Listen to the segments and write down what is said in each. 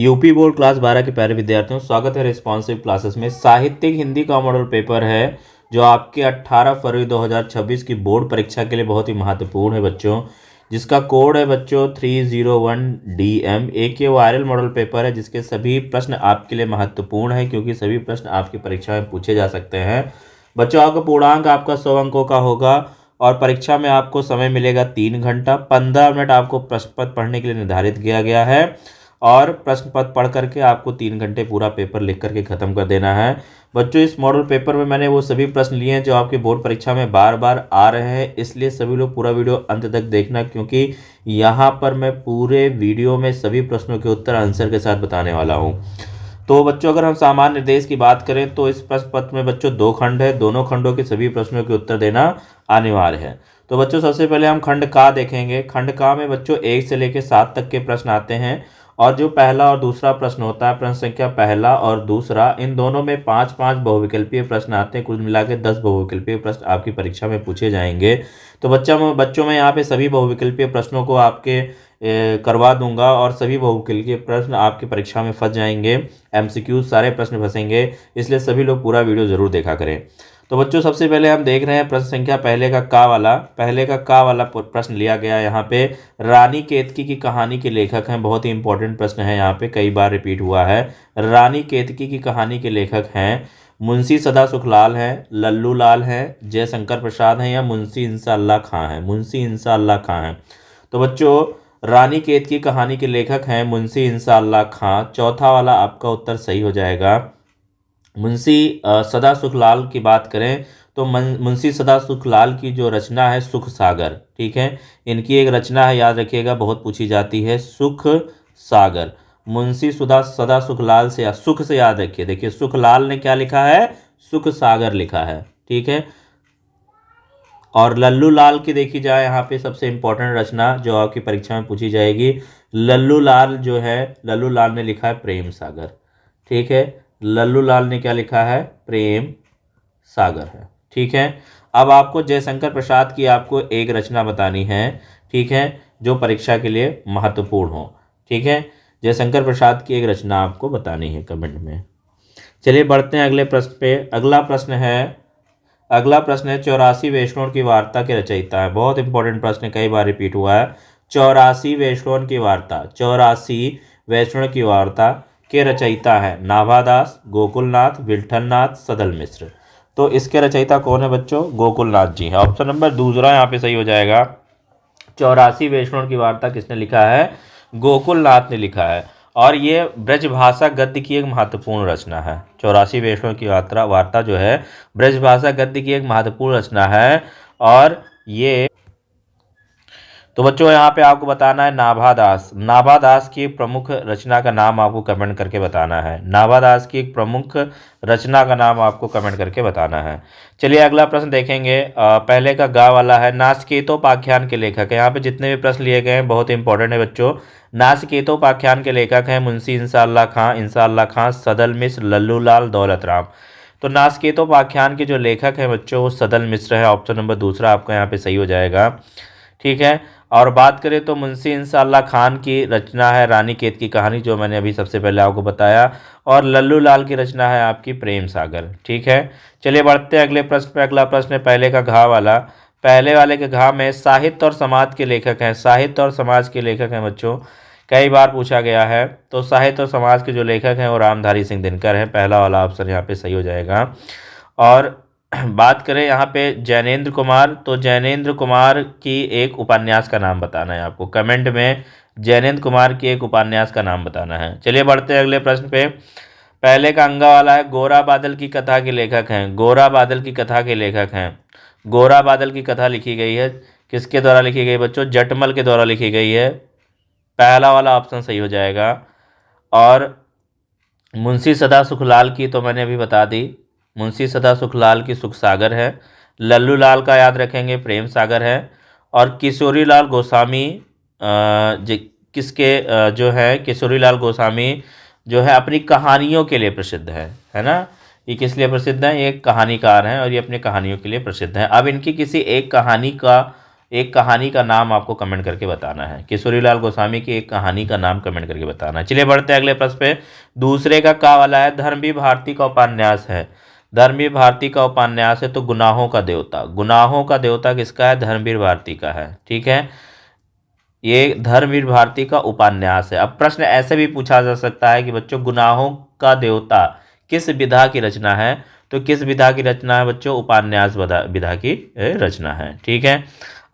UP board class 12 के प्यारे विद्यार्थियों, स्वागत है रिस्पॉन्सिव क्लासेस में। साहित्यिक हिंदी का मॉडल पेपर है जो आपके 18 फरवरी 2026 की बोर्ड परीक्षा के लिए बहुत ही महत्वपूर्ण है बच्चों, जिसका कोड है बच्चों 301DM। एक ये वायरल मॉडल पेपर है जिसके सभी प्रश्न आपके लिए महत्वपूर्ण है क्योंकि सभी प्रश्न आपकी परीक्षा में पूछे जा सकते हैं। बच्चों, आपका पूर्णांक आपका 100 अंकों का होगा और परीक्षा में आपको समय मिलेगा 3 घंटा। 15 मिनट आपको प्रश्न पत्र पढ़ने के लिए निर्धारित किया गया है और प्रश्न पत्र पढ़ करके आपको 3 घंटे पूरा पेपर लिख करके ख़त्म कर देना है। बच्चों, इस मॉडल पेपर में मैंने वो सभी प्रश्न लिए हैं जो आपके बोर्ड परीक्षा में बार बार आ रहे हैं, इसलिए सभी लोग पूरा वीडियो अंत तक देखना क्योंकि यहाँ पर मैं पूरे वीडियो में सभी प्रश्नों के उत्तर आंसर के साथ बताने वाला हूँ। तो बच्चों, अगर हम सामान्य निर्देश की बात करें तो इस प्रश्न पत्र में बच्चों 2 खंड है, दोनों खंडों के सभी प्रश्नों के उत्तर देना अनिवार्य है। तो बच्चों, सबसे पहले हम खंड का देखेंगे। खंड का में बच्चों 1 से लेकर 7 तक के प्रश्न आते हैं और जो पहला और दूसरा प्रश्न होता है, प्रश्न संख्या पहला और दूसरा, इन दोनों में 5-5 बहुविकल्पीय प्रश्न आते हैं। कुल मिला के 10 बहुविकल्पीय प्रश्न आपकी परीक्षा में पूछे जाएंगे। तो बच्चों में यहाँ पे सभी बहुविकल्पीय प्रश्नों को आपके करवा दूंगा और सभी बहुविकल्पीय प्रश्न आपकी परीक्षा में फंस जाएंगे। MCQ सारे प्रश्न फंसेंगे, इसलिए सभी लोग पूरा वीडियो ज़रूर देखा करें। तो बच्चों, सबसे पहले हम देख रहे हैं प्रश्न संख्या पहले का का वाला प्रश्न लिया गया है। यहाँ पे रानी केतकी की कहानी के लेखक हैं, बहुत ही इंपॉर्टेंट प्रश्न है, यहाँ पे कई बार रिपीट हुआ है। रानी केतकी की कहानी के लेखक हैं मुंशी सदा सुखलाल हैं, लल्लू लाल हैं, जयशंकर प्रसाद हैं या मुंशी इंशाअल्लाह खां हैं। मुंशी इंशाअल्लाह खां हैं। तो बच्चों, रानी केतकी कहानी के लेखक हैं मुंशी इंशाअल्लाह खां। चौथा वाला आपका उत्तर सही हो जाएगा। मुंशी सदा सुखलाल की बात करें तो मुंशी सदा सुखलाल की जो रचना है सुख सागर, ठीक है, इनकी एक रचना है, याद रखिएगा, बहुत पूछी जाती है, सुख सागर। मुंशी सदा सुखलाल से सुख से याद रखिए, देखिए सुखलाल ने क्या लिखा है, सुख सागर लिखा है, ठीक है। और लल्लू लाल की देखी जाए, यहाँ पे सबसे इंपॉर्टेंट रचना जो आपकी परीक्षा में पूछी जाएगी, लल्लू लाल ने लिखा है प्रेम सागर, ठीक है। लल्लू लाल ने क्या लिखा है, प्रेम सागर है, ठीक है। अब आपको जयशंकर प्रसाद की आपको एक रचना बतानी है, ठीक है, जो परीक्षा के लिए महत्वपूर्ण हो, ठीक है। जयशंकर प्रसाद की एक रचना आपको बतानी है कमेंट में। चलिए बढ़ते हैं अगले प्रश्न पे। अगला प्रश्न है 84 वैष्णव की वार्ता के रचयिता है। बहुत इंपॉर्टेंट प्रश्न है, कई बार रिपीट हुआ है। 84 वैष्णव की वार्ता के रचयिता है नाभादास, गोकुलनाथ, विल्ठननाथ, सदल मिश्र। तो इसके रचयिता कौन है बच्चों, गोकुलनाथ जी है। ऑप्शन नंबर दूसरा यहाँ पे सही हो जाएगा। 84 वैष्णव की वार्ता किसने लिखा है, गोकुलनाथ ने लिखा है और ये ब्रजभाषा गद्य की एक महत्वपूर्ण रचना है। 84 वैष्णव की वार्ता जो है ब्रजभाषा गद्य की एक महत्वपूर्ण रचना है। और ये तो बच्चों, यहाँ पे आपको बताना है नाभादास की प्रमुख रचना का नाम आपको कमेंट करके बताना है। नाभादास की एक प्रमुख रचना का नाम आपको कमेंट करके बताना है। चलिए अगला प्रश्न देखेंगे। पहले का गा वाला है, नाचकेतोपाख्यान के लेखक है। यहाँ पे जितने भी प्रश्न लिए गए हैं बहुत इंपॉर्टेंट है बच्चों। नाचकेतोपाख्यान के लेखक हैं मुंशी इंशाअल्लाह खां, सदल मिश्र, लल्लू लाल, दौलत राम। तो नाचकेतोपाख्यान के जो लेखक हैं बच्चों वो सदल मिश्र है। ऑप्शन नंबर दूसरा आपका यहाँ पे सही हो जाएगा, ठीक है। और बात करें तो मुंशी इंशाअल्लाह खान की रचना है रानी केत की कहानी, जो मैंने अभी सबसे पहले आपको बताया, और लल्लू लाल की रचना है आपकी प्रेम सागर, ठीक है। चलिए बढ़ते हैं अगले प्रश्न पे। अगला प्रश्न है पहले का घा वाला। पहले वाले के घा में साहित्य और समाज के लेखक हैं। साहित्य और समाज के लेखक हैं बच्चों, कई बार पूछा गया है। तो साहित्य और समाज के जो लेखक हैं वो रामधारी सिंह दिनकर हैं। पहला वाला ऑप्शन यहाँ पे सही हो जाएगा। और बात करें यहाँ पे जैनेन्द्र कुमार, तो जैनेन्द्र कुमार की एक उपन्यास का नाम बताना है आपको, कमेंट में जैनेन्द्र कुमार की एक उपन्यास का नाम बताना है। चलिए बढ़ते हैं अगले प्रश्न पे। पहले का अंगा वाला है, गोरा बादल की कथा के लेखक हैं। गोरा बादल की कथा के लेखक हैं। गोरा बादल की कथा लिखी गई है, किसके द्वारा लिखी गई बच्चों, जटमल के द्वारा लिखी गई है। पहला वाला ऑप्शन सही हो जाएगा। और मुंशी सदा सुखलाल की तो मैंने अभी बता दी, मुंशी सदा सुखलाल की सुख सागर है। लल्लू लाल का याद रखेंगे प्रेम सागर है। और किशोरी लाल गोस्वामी जो है किशोरी लाल गोस्वामी जो है अपनी कहानियों के लिए प्रसिद्ध है ना। ये किस लिए प्रसिद्ध है, ये एक कहानीकार हैं और ये अपनी कहानियों के लिए प्रसिद्ध हैं। अब इनकी किसी एक कहानी का एक कहानी का नाम आपको कमेंट करके बताना है। किशोरीलाल गोस्वामी की एक कहानी का नाम कमेंट करके बताना है। चलिए बढ़ते हैं अगले प्रश्न पे। दूसरे का वाला है, धर्मवीर भारती का उपन्यास है। धर्मवीर भारती का उपन्यास है तो गुनाहों का देवता। गुनाहों का देवता किसका है? धर्मवीर भारती का है। ठीक है, ये धर्मवीर भारती का उपन्यास है। अब प्रश्न ऐसे भी पूछा जा सकता है कि बच्चों गुनाहों का देवता किस विधा की रचना है? तो किस विधा की रचना है बच्चों? उपन्यास विधा की रचना है। ठीक है,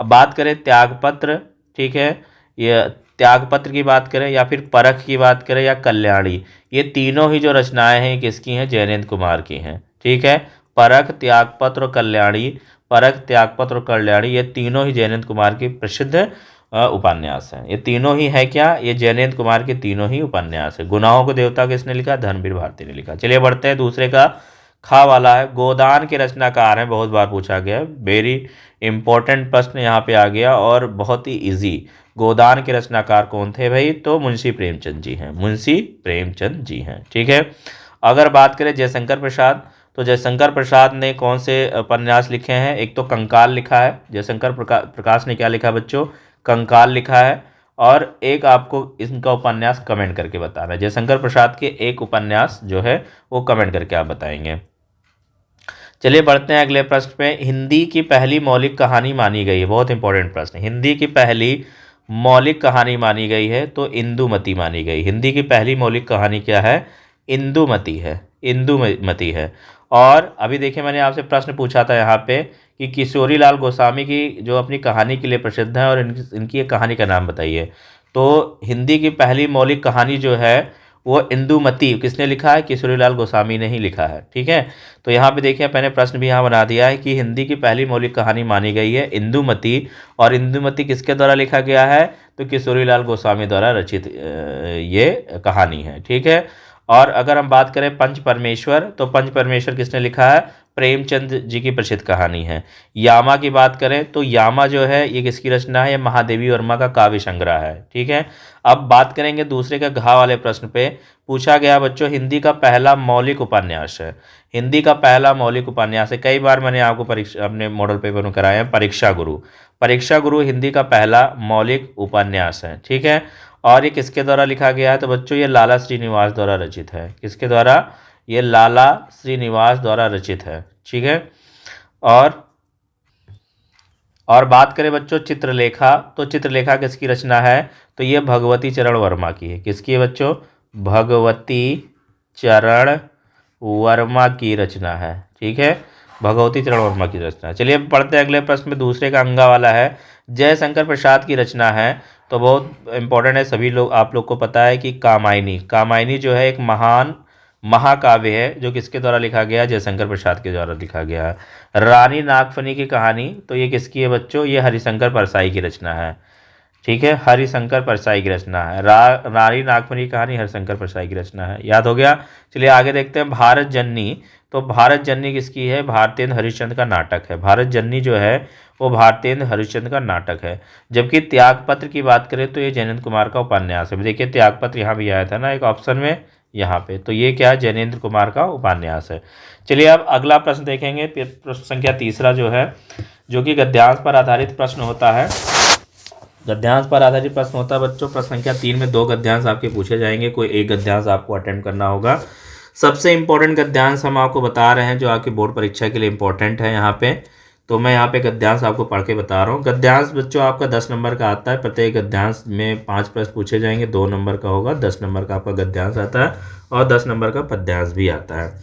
अब बात करें त्यागपत्र, ठीक है, ये त्यागपत्र की बात करें या फिर परख की बात करें या कल्याणी, ये तीनों ही जो रचनाएं हैं किसकी हैं? जयनेंद्र कुमार की हैं। ठीक है, परख, त्यागपत्र और कल्याणी, परख, त्यागपत्र और कल्याणी, ये तीनों ही जयनेंद्र कुमार की प्रसिद्ध उपन्यास हैं। ये तीनों ही है क्या? ये जयनेंद्र कुमार के तीनों ही उपन्यास है। गुनाहों को देवता किसने लिखा? धर्मवीर भारती ने लिखा। चलिए बढ़ते हैं, दूसरे का खा वाला है। गोदान के रचनाकार हैं, बहुत बार पूछा गया, वेरी इंपॉर्टेंट प्रश्न यहाँ पे आ गया और बहुत ही इजी। गोदान के रचनाकार कौन थे भाई? तो मुंशी प्रेमचंद जी हैं, मुंशी प्रेमचंद जी हैं। ठीक है, अगर बात करें जयशंकर प्रसाद, तो जयशंकर प्रसाद ने कौन से उपन्यास लिखे हैं? एक तो कंकाल लिखा है, जयशंकर प्रकाश ने क्या लिखा बच्चों? कंकाल लिखा है। और एक आपको इनका उपन्यास कमेंट करके बताना है। जयशंकर प्रसाद के एक उपन्यास जो है वो कमेंट करके आप बताएंगे। चलिए बढ़ते हैं अगले प्रश्न पे। हिंदी की पहली मौलिक कहानी मानी गई है, बहुत इंपॉर्टेंट प्रश्न। हिंदी की पहली मौलिक कहानी मानी गई है तो इंदुमती मानी गई। हिंदी की पहली मौलिक कहानी क्या है? इंदुमती है, इंदुमती है। और अभी देखिए मैंने आपसे प्रश्न पूछा था यहाँ पे कि किशोरीलाल गोस्वामी की जो अपनी कहानी के लिए प्रसिद्ध है और इनकी एक कहानी का नाम बताइए। तो हिंदी की पहली मौलिक कहानी जो है वो इंदुमती किसने लिखा है? किशोरीलाल गोस्वामी ने ही लिखा है। ठीक है, तो यहाँ पे देखिए मैंने प्रश्न भी यहाँ बना दिया है कि हिंदी की पहली मौलिक कहानी मानी गई है इंदुमती, और इंदुमती किसके द्वारा लिखा गया है? तो किशोरीलाल गोस्वामी द्वारा रचित ये कहानी है। ठीक है, और अगर हम बात करें पंच परमेश्वर, तो पंच परमेश्वर किसने लिखा है? प्रेमचंद जी की प्रसिद्ध कहानी है। यामा की बात करें तो यामा जो है ये किसकी रचना है? ये महादेवी वर्मा का काव्य संग्रह है। ठीक है, अब बात करेंगे दूसरे का घा वाले प्रश्न पे। पूछा गया बच्चों हिंदी का पहला मौलिक उपन्यास है। हिंदी का पहला मौलिक उपन्यास है, कई बार मैंने आपको परीक्षा अपने मॉडल पेपर में कराया है, परीक्षा गुरु। परीक्षा गुरु हिंदी का पहला मौलिक उपन्यास है। ठीक है, और ये किसके द्वारा लिखा गया है? तो बच्चों ये लाला श्रीनिवास द्वारा रचित है। किसके द्वारा? ये लाला श्रीनिवास द्वारा रचित है। ठीक है, और बात करें बच्चों चित्रलेखा, तो चित्रलेखा किसकी रचना है? तो ये भगवती चरण वर्मा की है। किसकी है बच्चों? भगवती चरण वर्मा की रचना है। ठीक है, भगवती चरण वर्मा की रचना है। चलिए पढ़ते हैं अगले प्रश्न में। दूसरे का अंगा वाला है, जयशंकर प्रसाद की रचना है, तो बहुत इंपॉर्टेंट है, सभी लोग आप लोग को पता है कि कामायनी। कामायनी जो है एक महान महाकाव्य है जो किसके द्वारा लिखा गया? जयशंकर प्रसाद के द्वारा लिखा गया है। रानी नागफनी की कहानी, तो ये किसकी है बच्चों? ये हरिशंकर परसाई की रचना है। ठीक है, हरिशंकर परसाई की रचना है। रानी नागफनी की कहानी हरिशंकर परसाई की रचना है। याद हो गया। चलिए आगे देखते हैं भारत जननी, तो भारत जननी किसकी है? भारतेंद्र हरिश्चंद्र का नाटक है। भारत जननी जो है वो भारतेंद्र हरिश्चंद्र का नाटक है। जबकि त्यागपत्र की बात करें तो ये जयनेंद्र कुमार का उपन्यास है। देखिए त्यागपत्र यहाँ भी आया था ना एक ऑप्शन में यहाँ पे, तो ये क्या है? जयनेंद्र कुमार का उपन्यास है। चलिए अब अगला प्रश्न देखेंगे, प्रश्न संख्या तीसरा जो है, जो कि गद्यांश पर आधारित प्रश्न होता है। गद्यांश पर आधारित प्रश्न होता है बच्चों। प्रश्न संख्या 3 में 2 गद्यांश आपके पूछे जाएंगे, कोई एक गद्यांश आपको अटेम्प्ट करना होगा। सबसे इंपॉर्टेंट गद्यांश हम आपको बता रहे हैं जो आपकी बोर्ड परीक्षा के लिए इंपॉर्टेंट है यहाँ पे। तो मैं यहाँ पे गद्यांश आपको पढ़ के बता रहा हूँ। गद्यांश बच्चों आपका 10 नंबर का आता है। प्रत्येक गद्यांश में 5 प्रश्न पूछे जाएंगे, 2 नंबर का होगा। 10 नंबर का आपका गद्यांश आता है और 10 नंबर का पद्यांश भी आता है।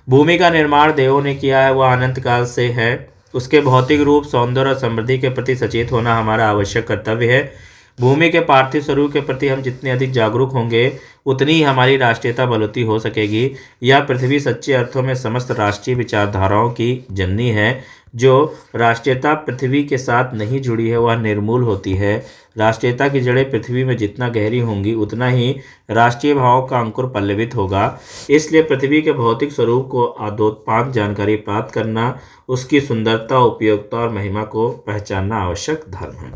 भूमि का निर्माण देवों ने किया है, वह अनंत काल से है। उसके भौतिक रूप, सौंदर्य और समृद्धि के प्रति सचेत होना हमारा आवश्यक कर्तव्य है। भूमि के पार्थिव स्वरूप के प्रति हम जितने अधिक जागरूक होंगे उतनी ही हमारी राष्ट्रीयता बलवती हो सकेगी। यह पृथ्वी सच्चे अर्थों में समस्त राष्ट्रीय विचारधाराओं की जननी है। जो राष्ट्रीयता पृथ्वी के साथ नहीं जुड़ी है वह निर्मूल होती है। राष्ट्रीयता की जड़ें पृथ्वी में जितना गहरी होंगी उतना ही राष्ट्रीय भावों का अंकुर पल्लवित होगा। इसलिए पृथ्वी के भौतिक स्वरूप को आदोत्पाद जानकारी प्राप्त करना, उसकी सुंदरता, उपयोगिता और महिमा को पहचानना आवश्यक धर्म है।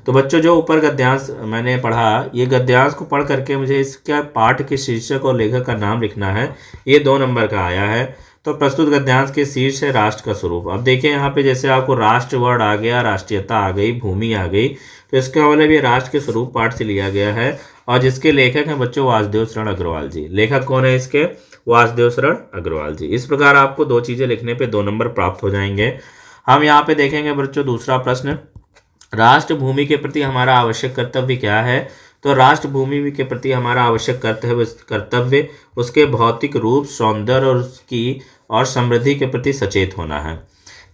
तो बच्चों जो ऊपर गद्यांश मैंने पढ़ा, ये गद्यांश को पढ़ करके मुझे इसका पाठ के शीर्षक और लेखक का नाम लिखना है। ये 2 नंबर का आया है। तो प्रस्तुत गद्यांश के शीर्ष है राष्ट्र का स्वरूप। अब देखिए यहाँ पे जैसे आपको राष्ट्र वर्ड आ गया, राष्ट्रीयता आ गई, भूमि आ गई, तो इसका मतलब ये राष्ट्र के स्वरूप पाठ से लिया गया है और जिसके लेखक हैं बच्चों वासुदेव शरण अग्रवाल जी। लेखक कौन है इसके? वासुदेव शरण अग्रवाल जी। इस प्रकार आपको 2 चीजें लिखने पे 2 नंबर प्राप्त हो जाएंगे। हम यहाँ पे देखेंगे बच्चों दूसरा प्रश्न, राष्ट्र भूमि के प्रति हमारा आवश्यक कर्तव्य क्या है? तो राष्ट्र भूमि के प्रति हमारा आवश्यक कर्तव्य उसके भौतिक रूप, सौंदर्य और उसकी और समृद्धि के प्रति सचेत होना है।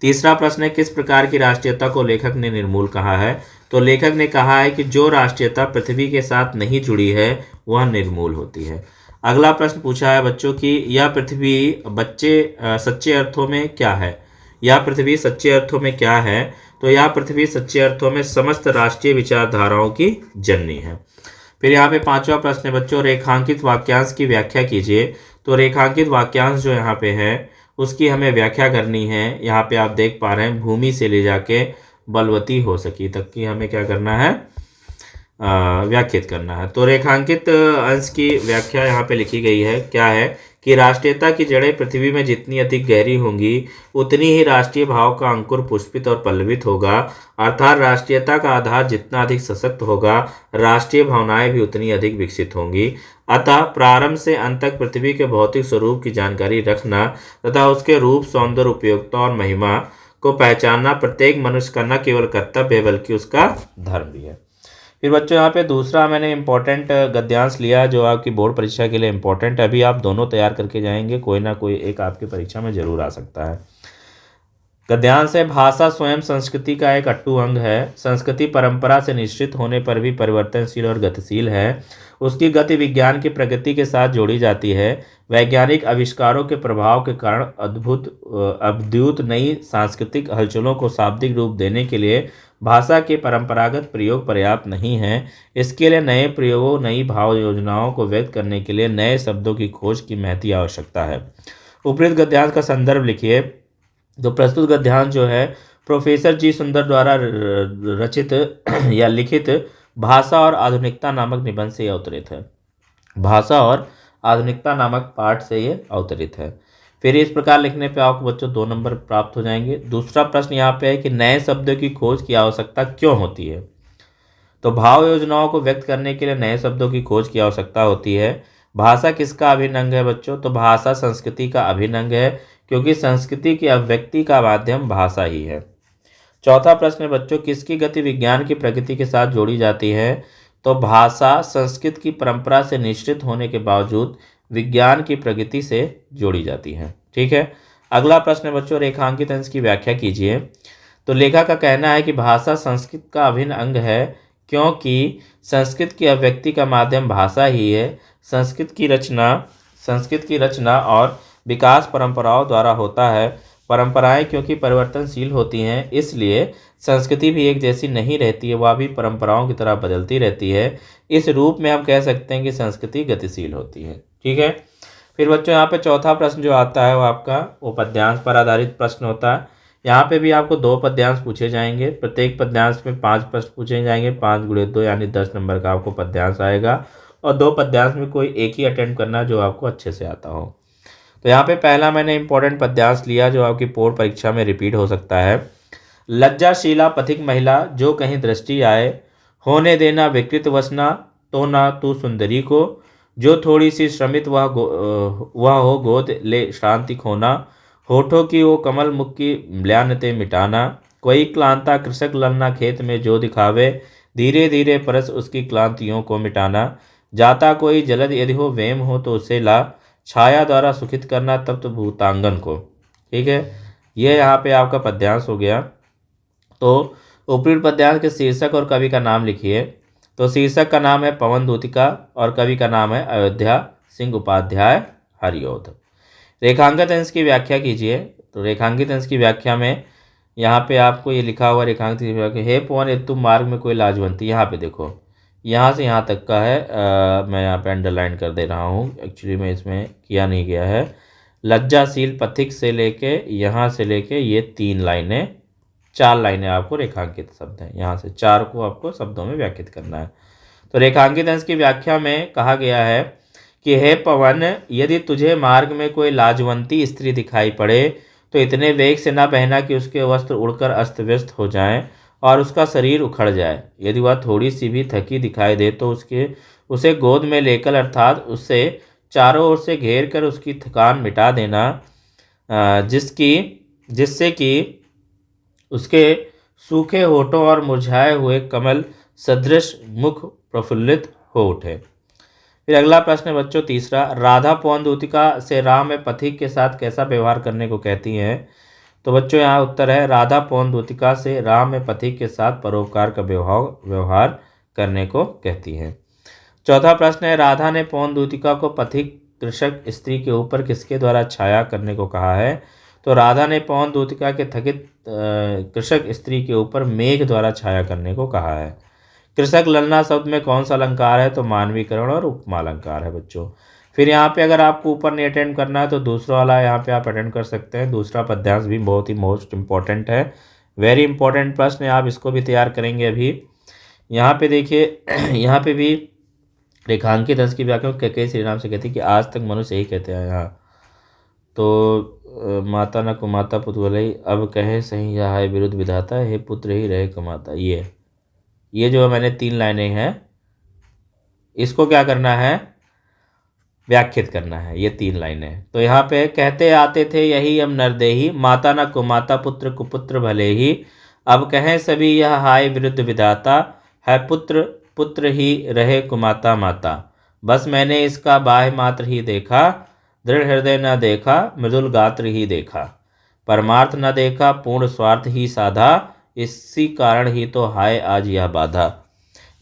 तीसरा प्रश्न है, किस प्रकार की राष्ट्रीयता को लेखक ने निर्मूल कहा है? तो लेखक ने कहा है कि जो राष्ट्रीयता पृथ्वी के साथ नहीं जुड़ी है वह निर्मूल होती है। अगला प्रश्न पूछा है बच्चों की यह पृथ्वी सच्चे अर्थों में क्या है? यह पृथ्वी सच्चे अर्थों में क्या है? तो यह पृथ्वी सच्चे अर्थों में समस्त राष्ट्रीय विचारधाराओं की जननी है। फिर यहाँ पे 5वां प्रश्न है बच्चों, रेखांकित वाक्यांश की व्याख्या कीजिए। तो रेखांकित वाक्यांश जो यहाँ पे है उसकी हमें व्याख्या करनी है। यहाँ पे आप देख पा रहे हैं भूमि से ले जाके बलवती हो सकी तक की हमें क्या करना है, व्याख्यात करना है। तो रेखांकित अंश की व्याख्या यहाँ पे लिखी गई है, क्या है कि राष्ट्रीयता की जड़ें पृथ्वी में जितनी अधिक गहरी होंगी उतनी ही राष्ट्रीय भाव का अंकुर पुष्पित और पल्लवित होगा। अर्थात राष्ट्रीयता का आधार जितना अधिक सशक्त होगा राष्ट्रीय भावनाएं भी उतनी अधिक विकसित होंगी। अतः प्रारंभ से अंत तक पृथ्वी के भौतिक स्वरूप की जानकारी रखना तथा उसके रूप, सौंदर्य, उपयोगिता और महिमा को पहचानना प्रत्येक मनुष्य का न केवल कर्तव्य है बल्कि उसका धर्म भी है। फिर बच्चों यहाँ पे दूसरा मैंने इंपॉर्टेंट गद्यांश लिया जो आपकी बोर्ड परीक्षा के लिए इंपॉर्टेंट है। अभी आप दोनों तैयार करके जाएंगे, कोई ना कोई एक आपकी परीक्षा में जरूर आ सकता है। गद्यांश है, भाषा स्वयं संस्कृति का एक अटूट अंग है। संस्कृति परंपरा से निश्चित होने पर भी परिवर्तनशील और गतिशील है। उसकी गति विज्ञान की प्रगति के साथ जोड़ी जाती है। वैज्ञानिक आविष्कारों के प्रभाव के कारण अद्भुत नई सांस्कृतिक हलचलों को शाब्दिक रूप देने के लिए भाषा के परंपरागत प्रयोग पर्याप्त नहीं है। इसके लिए नए प्रयोगों, नई भाव योजनाओं को व्यक्त करने के लिए नए शब्दों की खोज की महती आवश्यकता है। उपरोक्त गद्यांश का संदर्भ लिखिए। तो प्रस्तुत गद्यांश जो है प्रोफेसर जी सुंदर द्वारा रचित या लिखित भाषा और आधुनिकता नामक निबंध से अवतरित है। भाषा और आधुनिकता नामक पाठ से ये अवतरित है। फिर इस प्रकार लिखने पे आपको बच्चों 2 नंबर प्राप्त हो जाएंगे। दूसरा प्रश्न यहाँ पे है कि नए शब्दों की खोज की आवश्यकता क्यों होती है? तो भाव योजनाओं को व्यक्त करने के लिए नए शब्दों की खोज की आवश्यकता होती है। भाषा किसका अभिन्न अंग है बच्चों? तो भाषा संस्कृति का अभिन्न अंग है क्योंकि संस्कृति की अभिव्यक्ति का माध्यम भाषा ही है। चौथा प्रश्न है बच्चों, किसकी गति विज्ञान की प्रगति के साथ जोड़ी जाती है? तो भाषा संस्कृत की परंपरा से निश्चित होने के बावजूद विज्ञान की प्रगति से जोड़ी जाती है। ठीक है। अगला प्रश्न है बच्चों, रेखांकित अंश की व्याख्या कीजिए। तो लेखक का कहना है कि भाषा संस्कृत का अभिन्न अंग है क्योंकि संस्कृत की अभिव्यक्ति का माध्यम भाषा ही है। संस्कृत की रचना और विकास परंपराओं द्वारा होता है। परंपराएं क्योंकि परिवर्तनशील होती हैं इसलिए संस्कृति भी एक जैसी नहीं रहती है, वह भी परंपराओं की तरह बदलती रहती है। इस रूप में हम कह सकते हैं कि संस्कृति गतिशील होती है। ठीक है। फिर बच्चों यहाँ पे चौथा प्रश्न जो आता है वो आपका वो पद्यांश पर आधारित प्रश्न होता है। यहाँ पे भी आपको 2 पद्यांश पूछे जाएंगे। प्रत्येक पद्यांश में 5 प्रश्न पूछे जाएंगे। 5 × 2 यानी 10 नंबर का आपको पद्यांश आएगा और 2 पद्यांश में कोई एक ही अटेम्प्ट करना जो आपको अच्छे से आता हो। तो यहाँ पे पहला मैंने इंपॉर्टेंट पद्यांश लिया जो आपकी बोर्ड परीक्षा में रिपीट हो सकता है। लज्जाशीला पथिक महिला जो कहीं दृष्टि आए, होने देना विकृत वसना तो ना तू सुंदरी को, जो थोड़ी सी श्रमित वह हो गोद ले शांति खोना, होठों की वो कमल मुख की म्लानते मिटाना, कोई क्लांता कृषक ललना खेत में जो दिखावे, धीरे धीरे परस उसकी क्लांतियों को मिटाना, जाता कोई जलद यदि हो वेम हो तो उसे ला, छाया द्वारा सुखित करना तप्त भूतांगन को। ठीक है। ये यहाँ पे आपका पद्यांश हो गया। तो उपयुक्त पद्यांश के शीर्षक और कवि का नाम लिखिए। तो शीर्षक का नाम है पवन दूतिका और कवि का नाम है अयोध्या सिंह उपाध्याय हरिऔध। रेखांकित अंश की व्याख्या कीजिए। तो रेखांकित अंश की व्याख्या में यहाँ पे आपको ये लिखा हुआ रेखांकित व्याख्या, हे पवन यदि तुम मार्ग में कोई लाजवंती, यहाँ पे देखो यहाँ से यहाँ तक का है। मैं यहाँ पे अंडरलाइन कर दे रहा हूँ, एक्चुअली में इसमें किया नहीं गया है। लज्जाशील पथिक से लेके यहाँ से लेके ये 3 लाइनें 4 लाइनें आपको रेखांकित शब्द हैं। यहाँ से 4 को आपको शब्दों में व्याख्यात करना है। तो रेखांकित अंश की व्याख्या में कहा गया है कि हे पवन, यदि तुझे मार्ग में कोई लाजवंती स्त्री दिखाई पड़े तो इतने वेग से न बहना कि उसके वस्त्र उड़कर अस्त व्यस्त हो जाएं और उसका शरीर उखड़ जाए। यदि वह थोड़ी सी भी थकी दिखाई दे तो उसे गोद में लेकर अर्थात उसे चारों ओर से घेर कर उसकी थकान मिटा देना, जिससे कि उसके सूखे होठों और मुरझाए हुए कमल सदृश मुख प्रफुल्लित हो उठे। फिर अगला प्रश्न है बच्चों तीसरा, राधा पौन दूतिका से राम में पथिक के साथ कैसा व्यवहार करने को कहती हैं। तो बच्चों यहाँ उत्तर है, राधा पौन दूतिका से राम में पथिक के साथ परोपकार का व्यवहार करने को कहती हैं। चौथा प्रश्न है, राधा ने पौन दूतिका को पथिक कृषक स्त्री के ऊपर किसके द्वारा छाया करने को कहा है। तो राधा ने पौन दूतिका के थकित कृषक स्त्री के ऊपर मेघ द्वारा छाया करने को कहा है। कृषक ललना शब्द में कौन सा अलंकार है। तो मानवीकरण और उपमा अलंकार है बच्चों। फिर यहाँ पे अगर आपको ऊपर नहीं अटेंड करना है तो दूसरा वाला यहाँ पे आप अटेंड कर सकते हैं। दूसरा पद्यांश भी बहुत ही मोस्ट इंपॉर्टेंट है, वेरी इंपॉर्टेंट प्रश्न है, आप इसको भी तैयार करेंगे अभी। यहाँ पे देखिए यहाँ पे भी रेखांकित अंश की व्याख्या कैकेयी श्री राम से कहती है कि आज तक मनुष्य यही कहते हैं। यहाँ तो माता न कुमाता पुत्र भले, अब कहे सही या है विरुद्ध विधाता, हे पुत्र ही रहे कमाता। ये जो मैंने 3 लाइनें हैं इसको क्या करना है, व्याख्यात करना है, ये 3 लाइनें। तो यहाँ पे कहते आते थे यही हम नरदेही, माता न कुमाता पुत्र कुपुत्र भले ही, अब कहें सभी यह हाय विरुद्ध विधाता, है पुत्र पुत्र ही रहे कुमाता माता। बस मैंने इसका बाह्य मात्र ही देखा, दृढ़ हृदय न देखा, मृदुल गात्र ही देखा, परमार्थ न देखा, पूर्ण स्वार्थ ही साधा, इसी कारण ही तो हाय आज यह बाधा।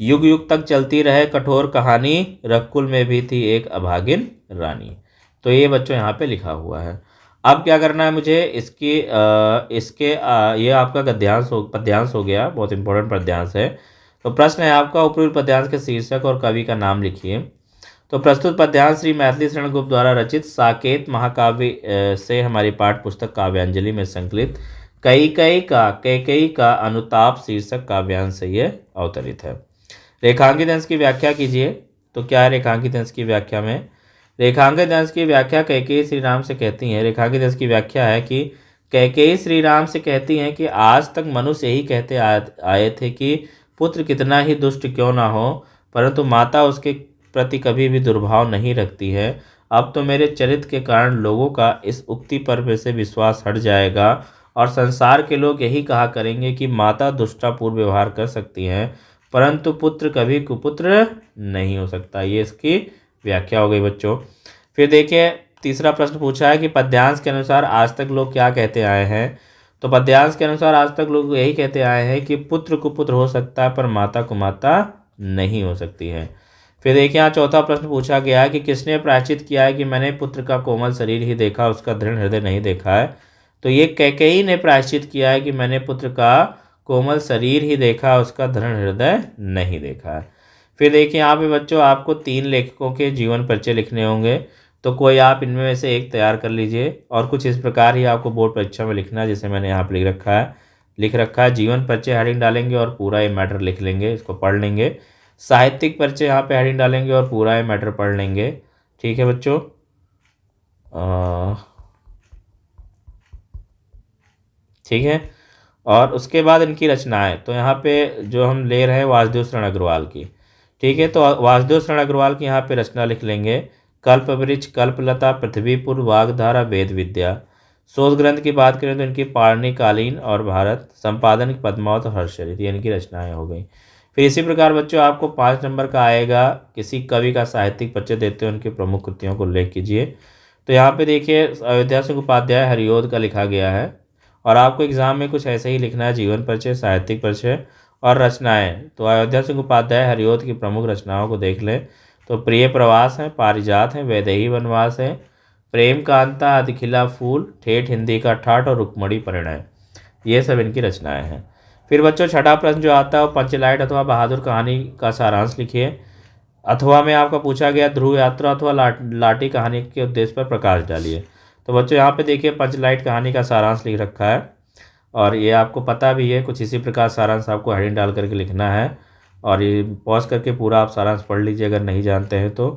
युग युग तक चलती रहे कठोर कहानी, रघुकुल में भी थी एक अभागिन रानी। तो ये बच्चों यहाँ पे लिखा हुआ है। अब क्या करना है मुझे, ये आपका पद्यांश हो गया, बहुत इंपॉर्टेंट पद्यांश है। तो प्रश्न है आपका, उपरोक्त पद्यांश के शीर्षक और कवि का नाम लिखिए। तो प्रस्तुत पद्यांश श्री मैथिली शरण गुप्त द्वारा रचित साकेत महाकाव्य से हमारी पाठ्य पुस्तक काव्यांजलि में संकलित कैकेयी का अनुताप शीर्षक काव्यांश से ये अवतरित है। रेखांकित अंश की व्याख्या कीजिए। तो क्या है रेखांकित अंश की व्याख्या में, रेखांकित अंश की व्याख्या कैकेयी श्री राम से कहती हैं। रेखांकित अंश की व्याख्या है कि कैकेयी श्री राम से कहती हैं कि आज तक मनुष्य यही कहते आए थे कि पुत्र कितना ही दुष्ट क्यों ना हो, परंतु माता उसके प्रति कभी भी दुर्भाव नहीं रखती है। अब तो मेरे चरित्र के कारण लोगों का इस उक्ति पर से विश्वास हट जाएगा और संसार के लोग यही कहा करेंगे कि माता दुष्टापूर्ण व्यवहार कर सकती हैं, परंतु पुत्र कभी कुपुत्र नहीं हो सकता। ये इसकी व्याख्या हो गई बच्चों। फिर देखिए तीसरा प्रश्न पूछा है कि पद्यांश के अनुसार आज तक लोग क्या कहते आए हैं। तो पद्यांश के अनुसार आज तक लोग यही कहते आए हैं कि पुत्र कुपुत्र हो सकता है पर माता कुमाता नहीं हो सकती है। फिर देखिए यहाँ चौथा प्रश्न पूछा गया है कि किसने प्रायश्चित किया है कि मैंने पुत्र का कोमल शरीर ही देखा, उसका दृढ़ हृदय नहीं देखा है। तो ये कैकेयी ने प्रायश्चित किया है कि मैंने पुत्र का कोमल शरीर ही देखा, उसका दृढ़ हृदय नहीं देखा है। फिर देखिए यहाँ पे बच्चों आपको 3 लेखकों के जीवन परिचय लिखने होंगे। तो कोई आप इनमें से एक तैयार कर लीजिए और कुछ इस प्रकार ही आपको बोर्ड परीक्षा में लिखना है, जैसे मैंने यहाँ पर लिख रखा है। जीवन परिचय हेडिंग डालेंगे और पूरा ये मैटर लिख लेंगे, इसको पढ़ लेंगे। साहित्यिक परिचय यहाँ पे हेडिंग डालेंगे और पूरा ये मैटर पढ़ लेंगे। ठीक है बच्चों। ठीक है, और उसके बाद इनकी रचनाएं। तो यहाँ पे जो हम ले रहे हैं वासुदेव शरण अग्रवाल की। ठीक है, तो वासुदेव शरण अग्रवाल की यहाँ पे रचना लिख लेंगे। कल्पवृक्ष, कल्पलता, पृथ्वीपुर, वागधारा, वेद विद्या। शोध ग्रंथ की बात करें तो इनकी पाणिकालीन और भारत, संपादन पद्मावत और हर्षचरित, ये इनकी रचनाएं हो गई। फिर इसी प्रकार बच्चों आपको 5 नंबर का आएगा, किसी कवि का साहित्यिक परिचय देते हैं, उनकी प्रमुख कृतियों को उल्लेख कीजिए। तो यहाँ पे देखिए अयोध्या सिंह उपाध्याय हरिओद का लिखा गया है और आपको एग्जाम में कुछ ऐसे ही लिखना है, जीवन परिचय, साहित्यिक परिचय और रचनाएं। तो अयोध्या सिंह उपाध्याय हरिओद की प्रमुख रचनाओं को देख लें। तो प्रिय प्रवास है, पारिजात है, वैदेही वनवास है, प्रेम कांता, अधिखिला फूल, ठेठ हिंदी का ठाठ और रुक्मणी परिणय, ये सब इनकी रचनाएं हैं। फिर बच्चों छठा प्रश्न जो आता है वो पंचलाइट अथवा बहादुर कहानी का सारांश लिखिए। अथवा में आपका पूछा गया ध्रुव यात्रा अथवा लाटी कहानी के उद्देश्य पर प्रकाश डालिए। तो बच्चों यहाँ पे देखिए पंचलाइट कहानी का सारांश लिख रखा है और ये आपको पता भी है, कुछ इसी प्रकार सारांश आपको हेडिंग डाल करके लिखना है और ये पॉज करके पूरा आप सारांश पढ़ लीजिए अगर नहीं जानते हैं तो।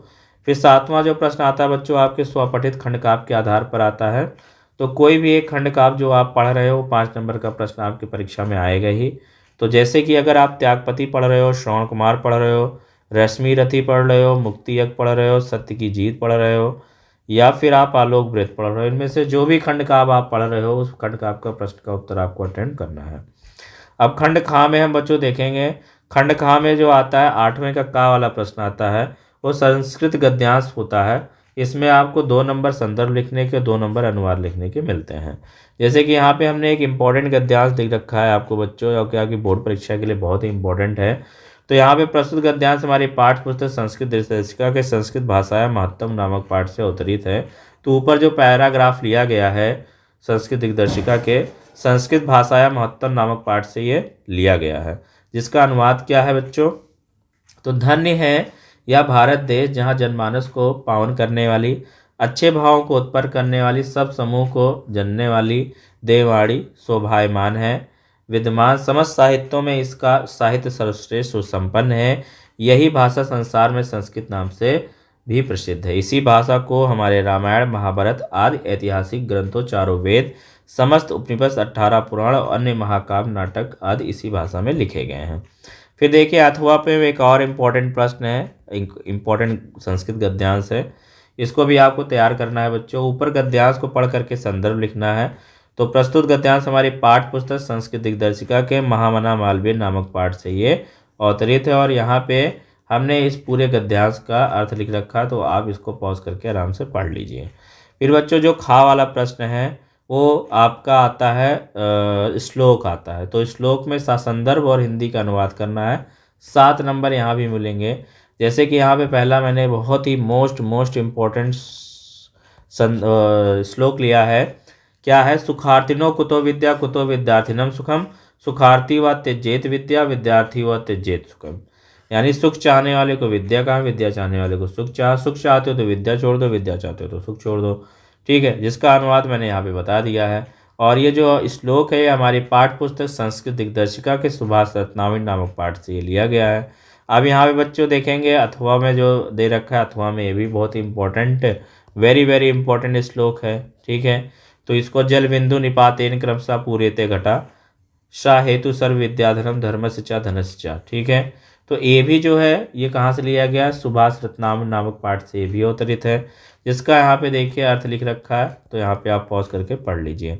फिर 7वां जो प्रश्न आता है बच्चों आपके स्वपठित खंड काव्य के आधार पर आता है। तो कोई भी एक खंड काव्य जो आप पढ़ रहे हो 5 नंबर का प्रश्न आपकी परीक्षा में आएगा ही। तो जैसे कि अगर आप त्यागपति पढ़ रहे हो, श्रवण कुमार पढ़ रहे हो, रश्मि रथी पढ़ रहे हो, मुक्ति यज्ञ पढ़ रहे हो, सत्य की जीत पढ़ रहे हो, या फिर आप आलोक वृत्त पढ़ रहे हो, इनमें से जो भी खंड काव्य आप पढ़ रहे हो उस खंड काव्य का प्रश्न का उत्तर आपको अटेंड करना है। अब खंड खा में हम बच्चों देखेंगे। खंड खा में जो आता है 8वें का वाला प्रश्न आता है, वो संस्कृत गद्यांश होता है। इसमें आपको 2 नंबर संदर्भ लिखने के, 2 नंबर अनुवाद लिखने के मिलते हैं। जैसे कि यहाँ पे हमने एक इम्पॉर्टेंट गद्यांश दिख रखा है आपको बच्चों, जो कि आपकी बोर्ड परीक्षा के लिए बहुत ही इंपॉर्टेंट है। तो यहाँ पे प्रस्तुत गद्यांश हमारी पाठ्य पुस्तक संस्कृत दिनदर्शिका के संस्कृत भाषाएं महत्तम नामक पाठ से अवतरित है। तो ऊपर जो पैराग्राफ लिया गया है संस्कृत दिग्दर्शिका के संस्कृत भाषाया महत्तम नामक पाठ से ये लिया गया है, जिसका अनुवाद क्या है बच्चों। तो धन्य है यह भारत देश जहाँ जनमानस को पावन करने वाली, अच्छे भावों को उत्पन्न करने वाली, सब समूह को जनने वाली देववाणी शोभायमान है। विद्यमान समस्त साहित्यों में इसका साहित्य सर्वश्रेष्ठ सुसंपन्न है। यही भाषा संसार में संस्कृत नाम से भी प्रसिद्ध है। इसी भाषा को हमारे रामायण महाभारत आदि ऐतिहासिक ग्रंथों, चारों वेद, समस्त उपनिषद, 18 पुराण और अन्य महाकाव्य, नाटक आदि इसी भाषा में लिखे गए हैं। फिर देखिए अथवा पे एक और इम्पोर्टेंट प्रश्न है, इम्पोर्टेंट संस्कृत गद्यांश है। इसको भी आपको तैयार करना है बच्चों। ऊपर गद्यांश को पढ़ करके संदर्भ लिखना है। तो प्रस्तुत गद्यांश हमारी पाठ्य पुस्तक संस्कृत दिग्दर्शिका के महामना मालवीय नामक पाठ से ये अवतरित है। और यहाँ पे हमने इस पूरे गद्यांश का अर्थ लिख रखा, तो आप इसको पॉज करके आराम से पढ़ लीजिए। फिर बच्चों जो खा वाला प्रश्न है वो आपका आता है श्लोक आता है। तो श्लोक में संदर्भ और हिंदी का अनुवाद करना है। 7 नंबर यहाँ भी मिलेंगे। जैसे कि यहाँ पे पहला मैंने बहुत ही मोस्ट इम्पोर्टेंट श्लोक लिया है। क्या है? सुखार्थिनो कुतो विद्या कुतो विद्यार्थिनम सुखम, सुखार्थी व त्यजेत विद्या विद्यार्थी व त्यजेत सुखम। यानी सुख चाहने वाले को विद्या कहाँ, विद्या चाहने वाले को सुख चाहते हो तो विद्या छोड़ दो, विद्या चाहते हो तो सुख छोड़ दो। ठीक है, जिसका अनुवाद मैंने यहाँ पे बता दिया है। और ये जो श्लोक है हमारी पाठ्य पुस्तक संस्कृत दिग्दर्शिका के सुभाष रत्नावली नामक पाठ से ये लिया गया है। अब यहाँ पे बच्चों देखेंगे अथवा में जो दे रखा है, अथवा में ये भी बहुत इंपॉर्टेंट, वेरी इंपॉर्टेंट श्लोक है। ठीक है, तो इसको जल बिंदु निपातेन क्रमशः पूर्यते घटा, सा हेतु सर्व विद्याधनम धर्मस्य च धनस्य च। ठीक है, तो ये भी जो है ये कहाँ से लिया गया? सुभाष रत्नावली नामक पाठ से ये भी अवतरित है, जिसका यहाँ पे देखिए अर्थ लिख रखा है। तो यहाँ पे आप पॉज करके पढ़ लीजिए।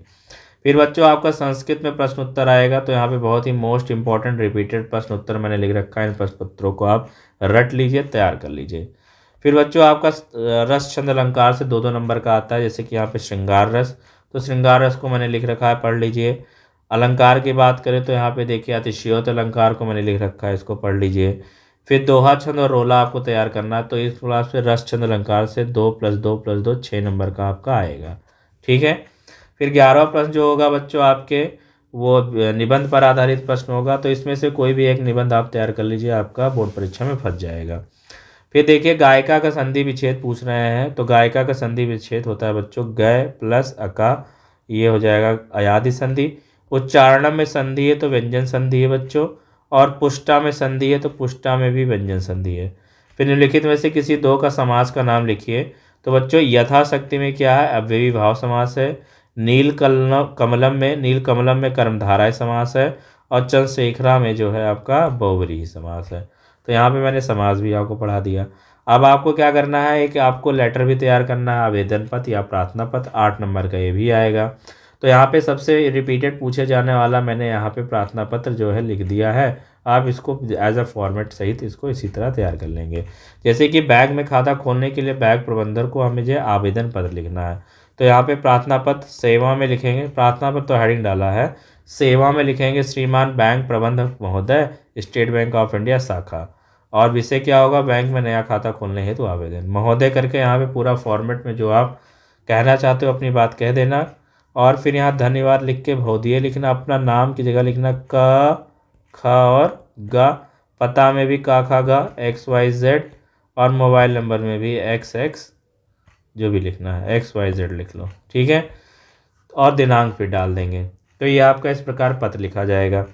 फिर बच्चों आपका संस्कृत में प्रश्न उत्तर आएगा। तो यहाँ पे बहुत ही मोस्ट इंपॉर्टेंट रिपीटेड प्रश्न उत्तर मैंने लिख रखा है। इन प्रश्न पत्रों को आप रट लीजिए, तैयार कर लीजिए। फिर बच्चों आपका रस छंद अलंकार से 2-2 नंबर का आता है। जैसे कि यहाँ पे श्रृंगार रस, तो श्रृंगार रस को मैंने लिख रखा है, पढ़ लीजिए। अलंकार की बात करें तो यहाँ पे देखिए अतिशयोक्त अलंकार को मैंने लिख रखा है, इसको पढ़ लीजिए। फिर दोहा छंद और रोला आपको तैयार करना है। तो इस क्लास में रस छंद अलंकार से 2 + 2 + 2 6 नंबर का आपका आएगा। ठीक है, फिर 11वां प्रश्न जो होगा बच्चों आपके वो निबंध पर आधारित प्रश्न होगा। तो इसमें से कोई भी एक निबंध आप तैयार कर लीजिए, आपका बोर्ड परीक्षा में फंस जाएगा। फिर देखिए गायिका का संधि विच्छेद पूछ रहे हैं। तो गायिका का संधि विच्छेद होता है बच्चों गय प्लस अका, ये हो जाएगा अयादि संधि। उच्चारणम में संधि है तो व्यंजन संधि है बच्चों, और पुष्टा में संधि है तो पुष्टा में भी व्यंजन संधि है। फिर निम्नलिखित में से किसी 2 का समास का नाम लिखिए। तो बच्चों यथाशक्ति में क्या है? अव्ययी भाव समास है। नील कमलम में कर्मधारय समास है। और चंद्रशेखरा में जो है आपका बहुव्रीहि समास है। तो यहाँ पे मैंने समास भी आपको पढ़ा दिया। अब आपको क्या करना है, एक आपको लेटर भी तैयार करना है, आवेदन पत्र या प्रार्थना पत्र, 8 नंबर का ये भी आएगा। तो यहाँ पे सबसे रिपीटेड पूछे जाने वाला मैंने यहाँ पे प्रार्थना पत्र जो है लिख दिया है। आप इसको एज अ फॉर्मेट सहित इसको इसी तरह तैयार कर लेंगे। जैसे कि बैंक में खाता खोलने के लिए बैंक प्रबंधक को हमें जो आवेदन पत्र लिखना है। तो यहाँ पे प्रार्थना पत्र सेवा में लिखेंगे, प्रार्थना पत्र तो हेडिंग डाला है, सेवा में लिखेंगे श्रीमान बैंक प्रबंधक महोदय, स्टेट बैंक ऑफ इंडिया शाखा। और विषय क्या होगा? बैंक में नया खाता खोलने हेतु तो आवेदन। महोदय करके यहाँ पे पूरा फॉर्मेट में जो आप कहना चाहते हो अपनी बात कह देना। और फिर यहाँ धन्यवाद लिख के भौदिये लिखना, अपना नाम की जगह लिखना क ख और ग, पता में भी का खा गा XYZ, और मोबाइल नंबर में भी XX जो भी लिखना है XYZ लिख लो। ठीक है, और दिनांक फिर डाल देंगे। तो ये आपका इस प्रकार पत्र लिखा जाएगा।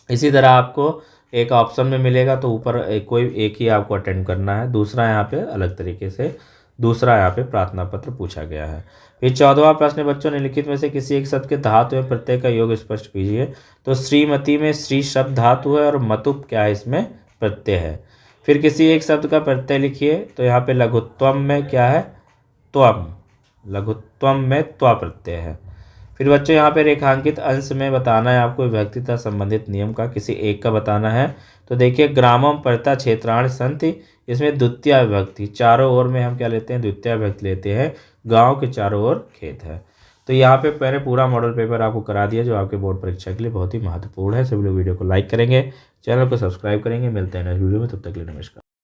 इसी तरह आपको एक ऑप्शन में मिलेगा तो ऊपर कोई एक ही आपको अटेंड करना है, दूसरा यहाँ पे अलग तरीके से दूसरा यहाँ पे प्रार्थना पत्र पूछा गया है। फिर 14वां प्रश्न, बच्चों निम्नलिखित में से किसी एक शब्द के धातु एवं प्रत्यय का योग स्पष्ट कीजिए। तो श्रीमती में श्री शब्द धातु है और मतुप क्या है, इसमें प्रत्यय है। फिर किसी एक शब्द का प्रत्यय लिखिए। तो यहाँ पे लघुत्वम में क्या है, त्वम, लघुत्वम में त्वा प्रत्यय है। फिर बच्चों यहाँ पे रेखांकित अंश में बताना है आपको विभक्तिता संबंधित नियम का, किसी एक का बताना है। तो देखिए ग्रामम परता क्षेत्राण संति, इसमें द्वितीय विभक्ति, चारों ओर में हम क्या लेते हैं, द्वितीय विभक्ति लेते हैं। गांव के चारों ओर खेत है। तो यहाँ पे मैंने पूरा मॉडल पेपर आपको करा दिया जो आपके बोर्ड परीक्षा के लिए बहुत ही महत्वपूर्ण है। सभी लोग वीडियो को लाइक करेंगे, चैनल को सब्सक्राइब करेंगे। मिलते हैं नेक्स्ट वीडियो में, तब तक के लिए नमस्कार।